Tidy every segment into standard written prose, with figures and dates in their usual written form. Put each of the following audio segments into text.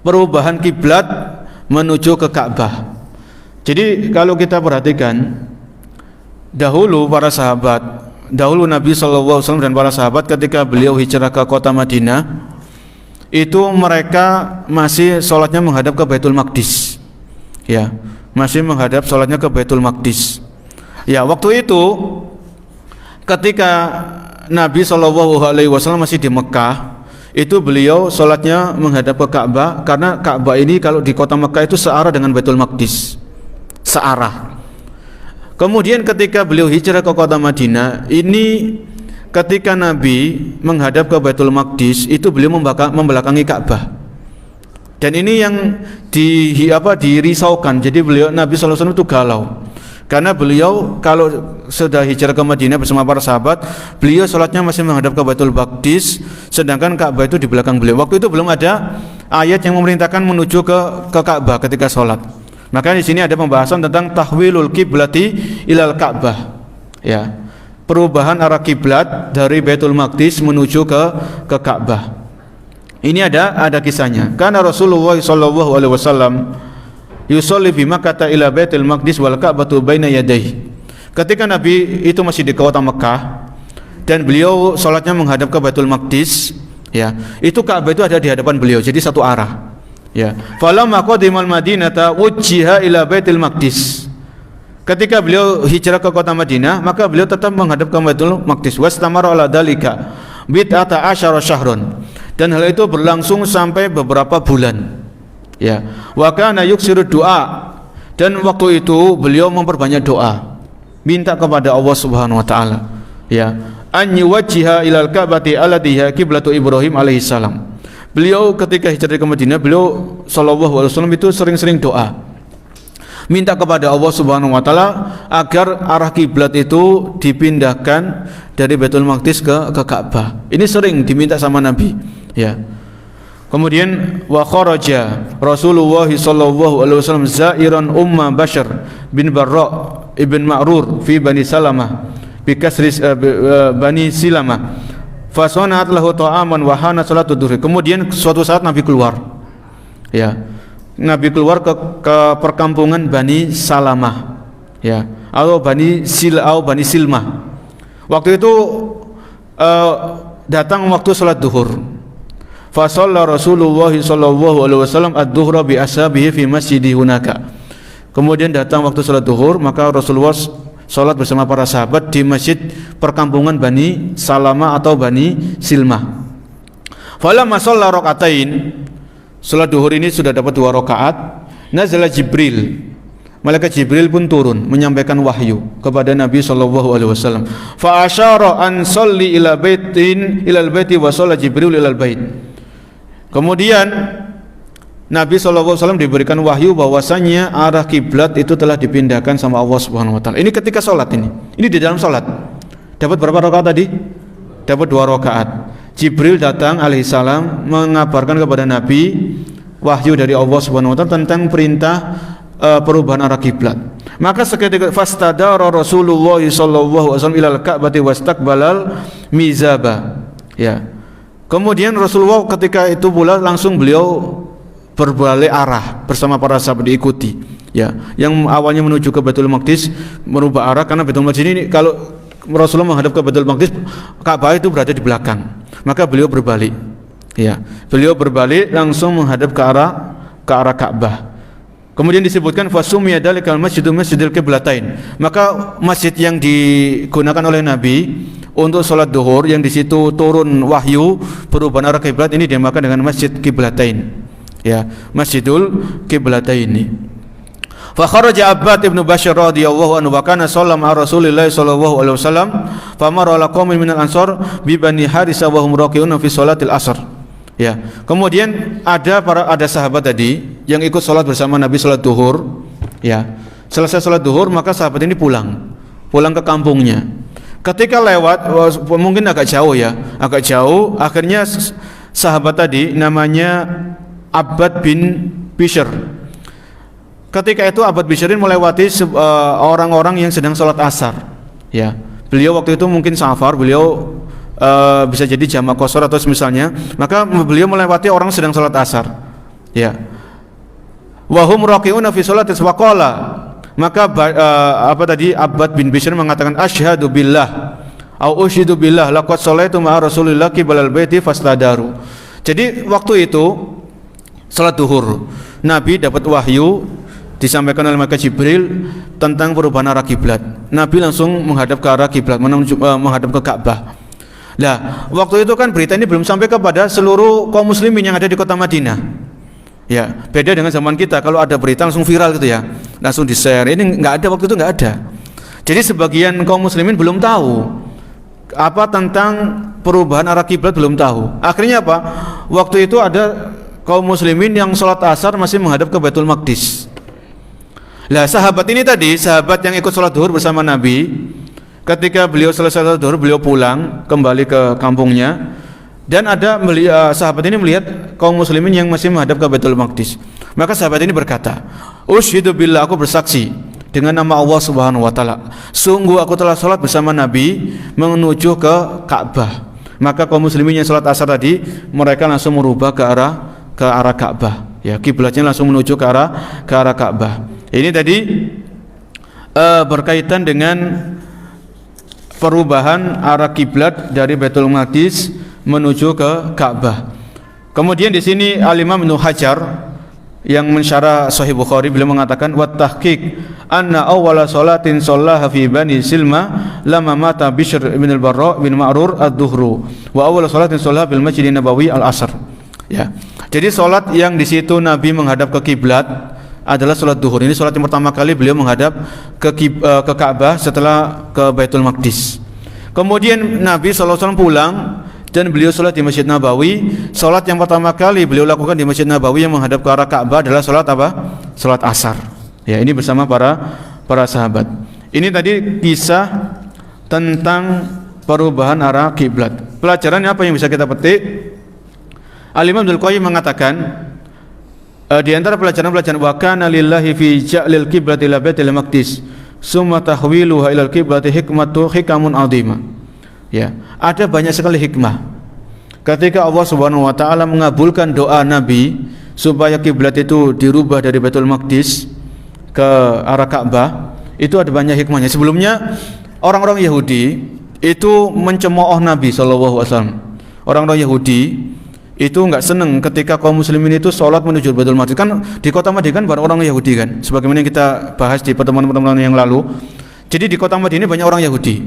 perubahan kiblat menuju ke Ka'bah. Jadi kalau kita perhatikan dahulu Nabi SAW dan para sahabat ketika beliau hijrah ke kota Madinah, itu mereka masih sholatnya menghadap ke Baitul Maqdis. Ya, masih menghadap sholatnya ke Baitul Maqdis. Ya, waktu itu ketika Nabi SAW masih di Mekah, itu beliau sholatnya menghadap ke Ka'bah, karena Ka'bah ini kalau di kota Mekah itu searah dengan Baitul Maqdis, searah. Kemudian ketika beliau hijrah ke kota Madinah, ini ketika Nabi menghadap ke Baitul Maqdis, itu beliau membelakangi Ka'bah. Dan ini yang dirisaukan. Jadi Nabi SAW itu galau, karena beliau kalau sudah hijrah ke Madinah bersama para sahabat, beliau sholatnya masih menghadap ke Baitul Maqdis, sedangkan Ka'bah itu di belakang beliau. Waktu itu belum ada ayat yang memerintahkan menuju ke Ka'bah ketika sholat. Maka di sini ada pembahasan tentang tahwilul kiblati ilal Ka'bah. Ya, perubahan arah kiblat dari Baitul Maqdis menuju ke Ka'bah. Ini ada kisahnya. Karena Rasulullah SAW yusolli fi Makkah ila Baitul Maqdis wal Ka'batu baina yadayhi. Ketika Nabi itu masih di kota Mekah dan beliau sholatnya menghadap ke Baitul Maqdis, ya, itu Ka'bah itu ada di hadapan beliau, jadi satu arah. Ya, falamma qadimal Madinata wujjiha ila Baitul Maqdis. Ketika beliau hijrah ke kota Madinah, maka beliau tetap menghadap ke Baitul Maqdis. Wastamara ala dalika bid'ata asyara syahrun. Dan hal itu berlangsung sampai beberapa bulan. Ya, wa kana yuksiru doa, dan waktu itu beliau memperbanyak doa, minta kepada Allah Subhanahu wa taala, ya, an yuwajjiha ilal Ka'bati allati qiblatu Ibrahim alaihi salam. Beliau ketika hijrah ke Madinah, beliau sallallahu alaihi wasallam itu sering-sering doa, minta kepada Allah Subhanahu wa taala agar arah kiblat itu dipindahkan dari Baitul Maqdis ke Ka'bah. Ini sering diminta sama Nabi, ya. Kemudian wa kharaja Rasulullah sallallahu alaihi wasallam zairan Umma Bashar bin Barra ibn Ma'rur fi Bani Salamah bi kasri Bani Silamah fa sanat lahu ta'aman wa hana salatu dhuhr. Kemudian suatu saat Nabi keluar, ya, Nabi keluar ke perkampungan Bani Salamah, ya, atau Bani Silmah. Waktu itu datang waktu salat duhur. Fa shalla Rasulullah sallallahu alaihi wasallam ad-dhuhra bi ashabihi fi masjidi hunaka. Kemudian datang waktu salat duhur, maka Rasulullah salat bersama para sahabat di masjid perkampungan Bani Salamah atau Bani Silmah. Falamma shalla rakaatain, salat duhur ini sudah dapat 2 rakaat, nazala Jibril. Malaikat Jibril pun turun menyampaikan wahyu kepada Nabi sallallahu alaihi wasallam. Fa asyara an shalli ila baitin ilal baiti wa shalla Jibril ilal bait. Kemudian Nabi SAW diberikan wahyu bahwasanya arah kiblat itu telah dipindahkan sama Allah Subhanahu wa taala. Ini ketika sholat ini. Ini di dalam sholat. Dapat berapa rakaat tadi? Dapat 2 rakaat. Jibril datang alaihissalam mengabarkan kepada Nabi wahyu dari Allah Subhanahu wa taala tentang perintah perubahan arah kiblat. Maka seketika fastadara Rasulullah sallallahu alaihi wasallam ilal Ka'bati wastaqbalal mizaba. Ya. Kemudian Rasulullah ketika itu pula langsung beliau berbalik arah bersama para sahabat diikuti, ya. Yang awalnya menuju ke Baitul Maqdis merubah arah, karena Baitul Maqdis ini kalau Rasulullah menghadap ke Baitul Maqdis, Ka'bah itu berada di belakang. Maka beliau berbalik. Ya, beliau berbalik langsung menghadap ke arah Ka'bah. Kemudian disebutkan fasummiya dalikal masjidul qiblatain. Maka masjid yang digunakan oleh Nabi untuk sholat duhur, yang di situ turun wahyu perubahan arah kiblat, ini dinamakan dengan Masjid Qiblatain, ya, Masjidul Qiblatain ini. Fa kharaja Abbad ibn Bashar radhiyallahu anhu wa kana sallama Rasulillah sallallahu alaihi wasallam fa mara ala qaumin minal ansar bi Bani Harisah wa hum raqi'un fi sholatil asr. Ya, kemudian ada sahabat tadi yang ikut sholat bersama Nabi sholat duhur, ya. Selesai sholat duhur, maka sahabat ini pulang ke kampungnya. Ketika lewat, mungkin agak jauh, akhirnya sahabat tadi namanya Abbad bin Bishr. Ketika itu Abbad Bishrin melewati orang-orang yang sedang sholat asar, ya. Beliau waktu itu mungkin safar, beliau bisa jadi jamak qasar atau semisalnya, maka beliau melewati orang sedang sholat asar, Ya. Wa hum raqi'una fi sholati waqala. Maka Abbad bin Bishr mengatakan asyhadu billah au ushidu billah laqad sholaitu ma'a Rasulillah qibalal baiti fastadaru. Jadi waktu itu salat duhur, Nabi dapat wahyu disampaikan oleh malaikat Jibril tentang perubahan arah kiblat. Nabi langsung menghadap ke arah kiblat, menghadap ke Ka'bah. Nah, waktu itu kan berita ini belum sampai kepada seluruh kaum muslimin yang ada di kota Madinah. Ya, beda dengan zaman kita, kalau ada berita langsung viral gitu ya, langsung di-share. Ini nggak ada, waktu itu nggak ada. Jadi sebagian kaum muslimin belum tahu apa tentang perubahan arah kiblat, belum tahu. Akhirnya apa? Waktu itu ada kaum muslimin yang sholat asar masih menghadap ke Baitul Maqdis. Lah sahabat ini tadi, sahabat yang ikut sholat duhur bersama Nabi, ketika beliau selesai sholat duhur, beliau pulang kembali ke kampungnya. Dan ada sahabat ini melihat kaum muslimin yang masih menghadap ke Baitul Maqdis. Maka sahabat ini berkata, "Ushidu billah, aku bersaksi dengan nama Allah Subhanahu wa taala, sungguh aku telah salat bersama Nabi menuju ke Ka'bah." Maka kaum muslimin yang salat asar tadi, mereka langsung merubah ke arah Ka'bah. Ya, kiblatnya langsung menuju ke arah Ka'bah. Ini tadi berkaitan dengan perubahan arah kiblat dari Baitul Maqdis menuju ke Ka'bah. Kemudian di sini Al-Imam Ibnu Hajar yang mensyarah Sahih Bukhari, beliau mengatakan wa tahqiq anna awwala salatin shallaha fi Bani Silma lamma mata Bishr bin al-Barra bin Ma'rur ad-Duhru wa awwala salatin shallaha bil Masjidin Nabawi al-Asr. Ya. Jadi salat yang di situ Nabi menghadap ke kiblat adalah salat duhur. Ini salat yang pertama kali beliau menghadap ke Ka'bah setelah ke Baitul Maqdis. Kemudian Nabi SAW pulang dan beliau sholat di Masjid Nabawi. Sholat yang pertama kali beliau lakukan di Masjid Nabawi yang menghadap ke arah Ka'bah adalah sholat apa? Sholat asar. Ya, ini bersama para sahabat. Ini tadi kisah tentang perubahan arah kiblat. Pelajaran apa yang bisa kita petik? Al-Imam Ibnu Qayyim mengatakan di antara pelajaran-pelajaran wa kana lillahi fi ja'lil qiblati ila Baitul Maqdis summa tahwiluha ila al-qiblati hikamun 'azimah. Ya, ada banyak sekali hikmah ketika Allah Subhanahu wa taala mengabulkan doa Nabi supaya kiblat itu dirubah dari Baitul Maqdis ke arah Ka'bah. Itu ada banyak hikmahnya. Sebelumnya orang-orang Yahudi itu mencemooh Nabi sallallahu alaihi wasallam. Orang-orang Yahudi itu enggak senang ketika kaum muslimin itu sholat menuju Baitul Maqdis. Kan di kota Madinah kan banyak orang Yahudi kan, sebagaimana yang kita bahas di pertemuan-pertemuan yang lalu. Jadi di kota Madinah banyak orang Yahudi.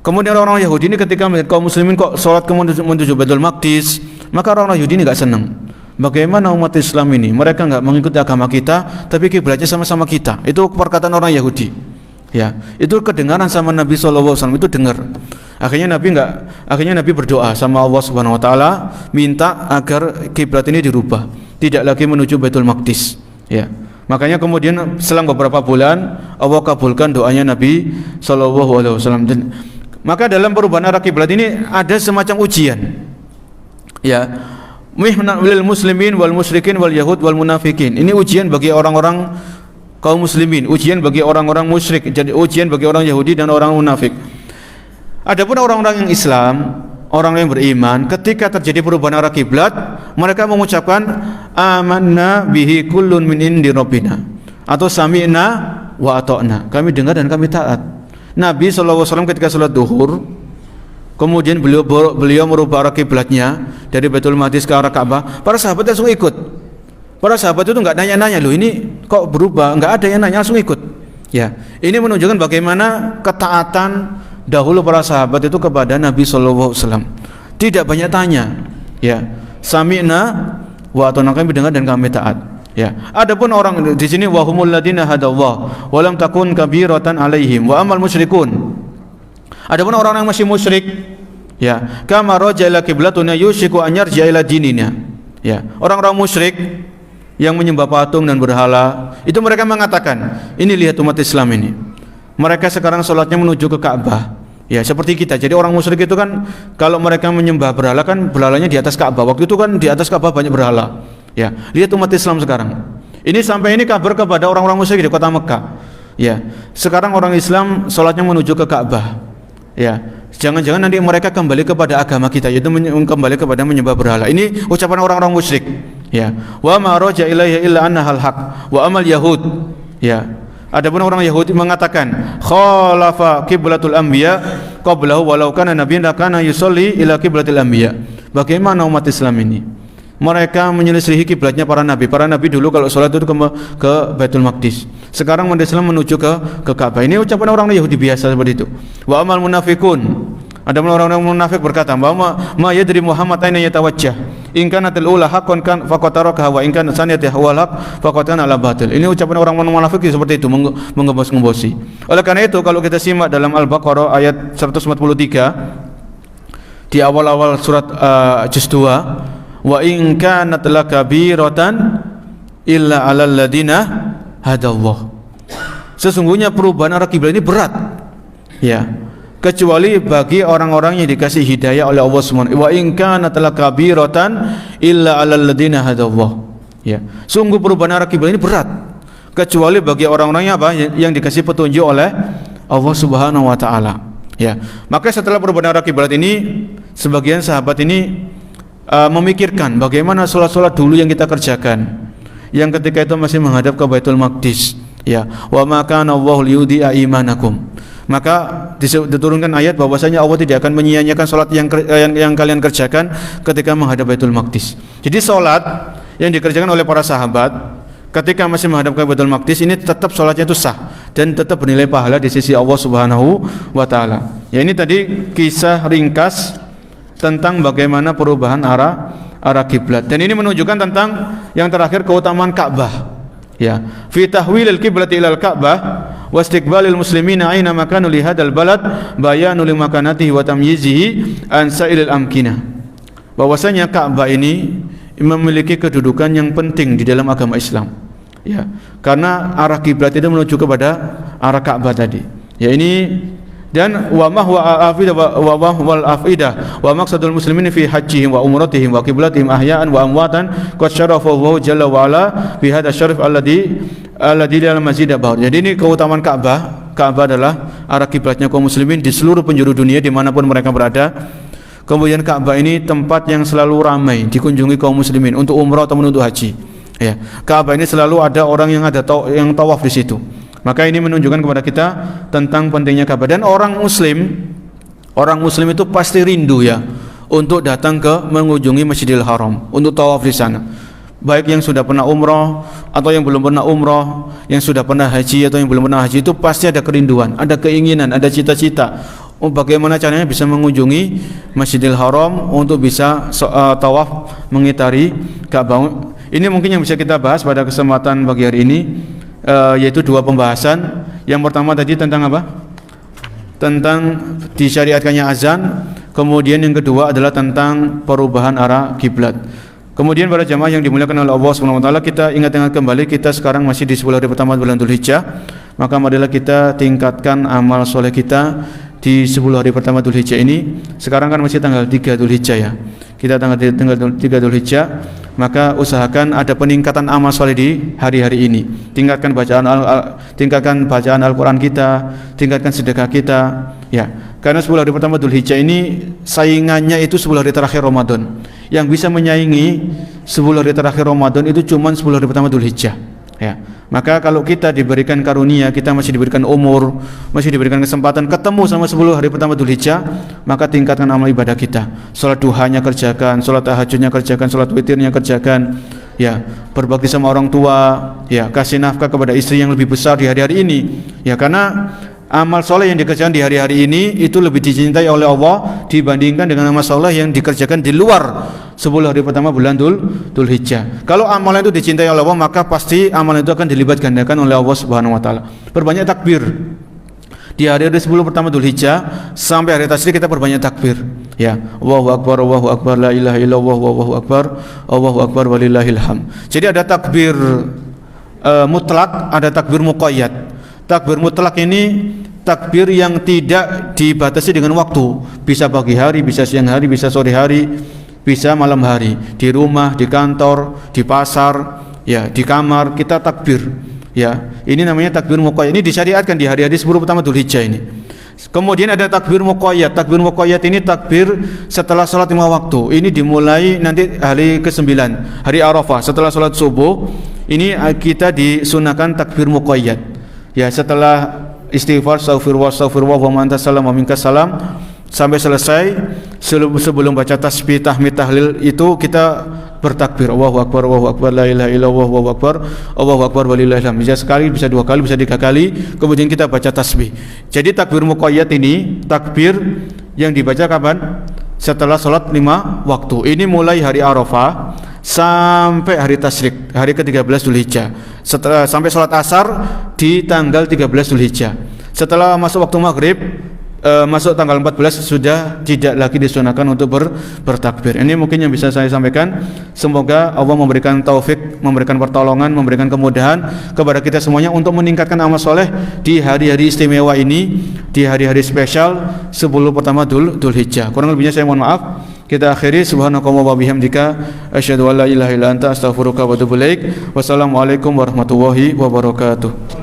Kemudian orang-orang Yahudi ini ketika melihat kaum muslimin kok sholat menuju Baitul Maqdis, maka orang-orang Yahudi ini enggak senang. Bagaimana umat Islam ini? Mereka enggak mengikuti agama kita, tapi kiblatnya sama-sama kita. Itu perkataan orang Yahudi. Ya, itu kedengaran sama Nabi SAW, itu dengar. Akhirnya Nabi berdoa sama Allah Subhanahu wa taala, minta agar kiblat ini dirubah, tidak lagi menuju Baitul Maqdis. Ya. Makanya kemudian selang beberapa bulan Allah kabulkan doanya Nabi SAW. Maka dalam perubahan arah kiblat ini ada semacam ujian. Ya. Mihnal muslimin wal musyrikin wal yahud wal munafikin. Ini ujian bagi orang-orang kaum muslimin, ujian bagi orang-orang musyrik, jadi ujian bagi orang Yahudi dan orang munafik. Adapun orang-orang yang Islam, orang yang beriman, ketika terjadi perubahan arah kiblat, mereka mengucapkan amanna bihi kullun min indi rabbina, atau sami'na wa ata'na. Kami dengar dan kami taat. Nabi SAW ketika sholat duhur, kemudian beliau merubah arah kiblatnya dari Baitul Maqdis ke arah Ka'bah, para sahabat langsung ikut. Para sahabat itu enggak nanya-nanya, loh ini kok berubah, enggak ada yang nanya, langsung ikut. Ya, ini menunjukkan bagaimana ketaatan dahulu para sahabat itu kepada Nabi SAW. Tidak banyak tanya. Ya, sami'na wa ata'na, kami dengar dan kami taat. Ya, adapun orang di sini wahumul ladina hadallah wa lam takun kabiratan alaihim wa amal musyrikun. Adapun orang yang masih musyrik, ya, kama raja ila qiblatuna yushiku an yarja ila dinina. Ya, orang-orang musyrik yang menyembah patung dan berhala, itu mereka mengatakan, ini lihat umat Islam ini, mereka sekarang sholatnya menuju ke Ka'bah. Ya, seperti kita. Jadi orang musyrik itu kan kalau mereka menyembah berhala kan berhalanya di atas Ka'bah. Waktu itu kan di atas Ka'bah banyak berhala. Ya, lihat umat Islam sekarang. Ini sampai ini kabar kepada orang-orang musyrik di kota Mekah. Ya, sekarang orang Islam sholatnya menuju ke Ka'bah. Ya, jangan-jangan nanti mereka kembali kepada agama kita, yaitu kembali kepada menyembah berhala. Ini ucapan orang-orang musyrik. Ya, wa ma raja ilaiha illa annaha al-haq. Wa amal yahud. Ya. Adapun orang Yahudi mengatakan khalafa qiblatul anbiya qablahu walau kana nabiyyan kana yusolli ila qiblatil anbiya. Bagaimana umat Islam ini? Mereka menyelisihi kiblatnya para nabi. Para nabi dulu kalau sholat itu ke Baitul Maqdis. Sekarang umat Islam menuju ke Ka'bah. Ini ucapan orang Yahudi biasa seperti itu. Wa amal munafiqun. Ada orang-orang munafik berkata bahwa ma yadri Muhammad aina yatawajjah. In kanatil ula haqqan kan faqataraka wa in kana saniyati wal haqq faqatana ala batil. Ini ucapan orang munafik seperti itu, menggembos-gembosi. Oleh karena itu kalau kita simak dalam Al-Baqarah ayat 143 di awal-awal surat juz 2, wa in kanat lakabiratan illa 'alal ladina hadallah. Sesungguhnya perubahan arah kiblat ini berat. Ya. Kecuali bagi orang-orang yang dikasih hidayah oleh Allah Subhanahu wa ta'ala. Wa in kanat lakabiratan illa 'alal ladina hadallah. Ya. Sungguh perubahan arah kiblat ini berat. Kecuali bagi orang-orang yang apa? Yang dikasih petunjuk oleh Allah Subhanahu wa taala. Ya. Maka setelah perubahan arah kiblat ini, sebagian sahabat ini memikirkan bagaimana salat-salat dulu yang kita kerjakan. Yang ketika itu masih menghadap ke Baitul Maqdis. Ya. Wa ma kana Allahu liyudhi'a imanakum. Maka diturunkan ayat bahwasanya Allah tidak akan menyia-nyiakan salat yang kalian kerjakan ketika menghadap Baitul Maqdis. Jadi salat yang dikerjakan oleh para sahabat ketika masih menghadap ke Baitul Maqdis ini tetap salatnya itu sah dan tetap bernilai pahala di sisi Allah Subhanahu wa taala. Ya, ini tadi kisah ringkas tentang bagaimana perubahan arah kiblat. Dan ini menunjukkan tentang yang terakhir keutamaan Ka'bah. Ya, fi tahwilil qiblati ilal Ka'bah wa istiqbalil muslimina aina makanu li hadzal balad bayanu li makanatihi wa tamyizihi an sa'ilil amkinah. Bahwasanya Ka'bah ini memiliki kedudukan yang penting di dalam agama Islam. Ya, karena arah kiblat itu menuju kepada arah Ka'bah tadi. Ya, ini dan wa ma huwa al-afidah wa wal afidah wa maqsadul muslimin fi hajjihim wa umratihim wa qiblatihim ahya'an wa amwatan qad syarafa Allah jalla wa ala bi hadzal syarif alladhi dalam masjid Nabawi. Jadi ini keutamaan Ka'bah. Ka'bah adalah arah kiblatnya kaum muslimin di seluruh penjuru dunia dimanapun mereka berada. Kemudian Ka'bah ini tempat yang selalu ramai dikunjungi kaum muslimin untuk umrah atau untuk haji. Ya, Ka'bah ini selalu ada orang yang yang tawaf di situ. Maka ini menunjukkan kepada kita tentang pentingnya Ka'bah. Dan orang muslim itu pasti rindu ya untuk datang ke mengunjungi Masjidil Haram, untuk tawaf di sana. Baik yang sudah pernah umrah atau yang belum pernah umrah, yang sudah pernah haji atau yang belum pernah haji, itu pasti ada kerinduan, ada keinginan, ada cita-cita bagaimana caranya bisa mengunjungi Masjidil Haram untuk bisa tawaf mengitari Ka'bah. Ini mungkin yang bisa kita bahas pada kesempatan pagi hari ini. Yaitu dua pembahasan. Yang pertama tadi tentang apa? Tentang disyariatkannya azan. Kemudian yang kedua adalah tentang perubahan arah kiblat. Kemudian para jamaah yang dimuliakan oleh Allah Subhanahu wa taala, kita ingat kembali kita sekarang masih di 10 hari pertama bulan Dzulhijjah. Maka marilah kita tingkatkan amal soleh kita di 10 hari pertama Dzulhijjah ini. Sekarang kan masih tanggal 3 Dzulhijjah ya. Kita tanggal 3 Dzulhijjah. Maka usahakan ada peningkatan amal soleh di hari-hari ini. Tingkatkan bacaan Al-Quran kita, tingkatkan sedekah kita. Ya, karena 10 hari pertama Dzulhijjah ini saingannya itu 10 hari terakhir Ramadan. Yang bisa menyaingi 10 hari terakhir Ramadan itu cuma 10 hari pertama Dzulhijjah. Ya, maka kalau kita diberikan karunia, kita masih diberikan umur, masih diberikan kesempatan ketemu sama 10 hari pertama Dzulhijjah, maka tingkatkan amal ibadah kita. Salat duhanya kerjakan, salat tahajudnya kerjakan, salat witirnya kerjakan. Ya, berbakti sama orang tua, ya, kasih nafkah kepada istri yang lebih besar di hari-hari ini. Ya, karena amal soleh yang dikerjakan di hari-hari ini itu lebih dicintai oleh Allah dibandingkan dengan amal soleh yang dikerjakan di luar 10 hari pertama bulan Dzulhijjah. Kalau amalan itu dicintai oleh Allah, maka pasti amalan itu akan dilipat gandakan oleh Allah Subhanahu wa taala. Perbanyak takbir. Di hari-hari 10 pertama Dzulhijjah sampai hari tasrik kita perbanyak takbir. Ya, Allahu akbar, la ilaha illallah, Allahu akbar walillahil hamd. Jadi ada takbir mutlak, ada takbir muqayyad. Takbir mutlak ini takbir yang tidak dibatasi dengan waktu. Bisa pagi hari, bisa siang hari, bisa sore hari, bisa malam hari. Di rumah, di kantor, di pasar, ya, di kamar kita takbir. Ya, ini namanya takbir muqayyad. Ini disyariatkan di hari-hari 10 pertama Dzulhijjah ini. Kemudian ada takbir muqayyad. Takbir muqayyad ini takbir setelah salat 5 waktu. Ini dimulai nanti hari ke-9, hari Arafah. Setelah salat subuh, ini kita disunahkan takbir muqayyad. Ya, setelah istighfar, astaghfirullah wa man tasallam wa minkas salam sampai selesai, sebelum baca tasbih, tahmid, tahlil itu kita bertakbir, Allahu akbar, la ilaha illallah, Allahu akbar walillahil hamd. Bisa sekali, bisa 2 kali, bisa 3 kali, kemudian kita baca tasbih. Jadi takbir muqayyad ini takbir yang dibaca kapan? Setelah salat 5 waktu. Ini mulai hari Arafah sampai hari Tasyrik, hari ke-13 Dzulhijjah. Setelah sampai salat asar di tanggal 13 Dzulhijjah. Setelah masuk waktu maghrib, masuk tanggal 14 sudah tidak lagi disunahkan untuk bertakbir. Ini mungkin yang bisa saya sampaikan. Semoga Allah memberikan taufik, memberikan pertolongan, memberikan kemudahan kepada kita semuanya untuk meningkatkan amal soleh di hari-hari istimewa ini, di hari-hari spesial 10 pertama Dzulhijjah. Kurang lebihnya saya mohon maaf. Kita akhiri, subhanakallah wa bihamdika asyhadu an la ilaha illa anta astaghfiruka wa atubu ilaik. Wassalamualaikum warahmatullahi wabarakatuh.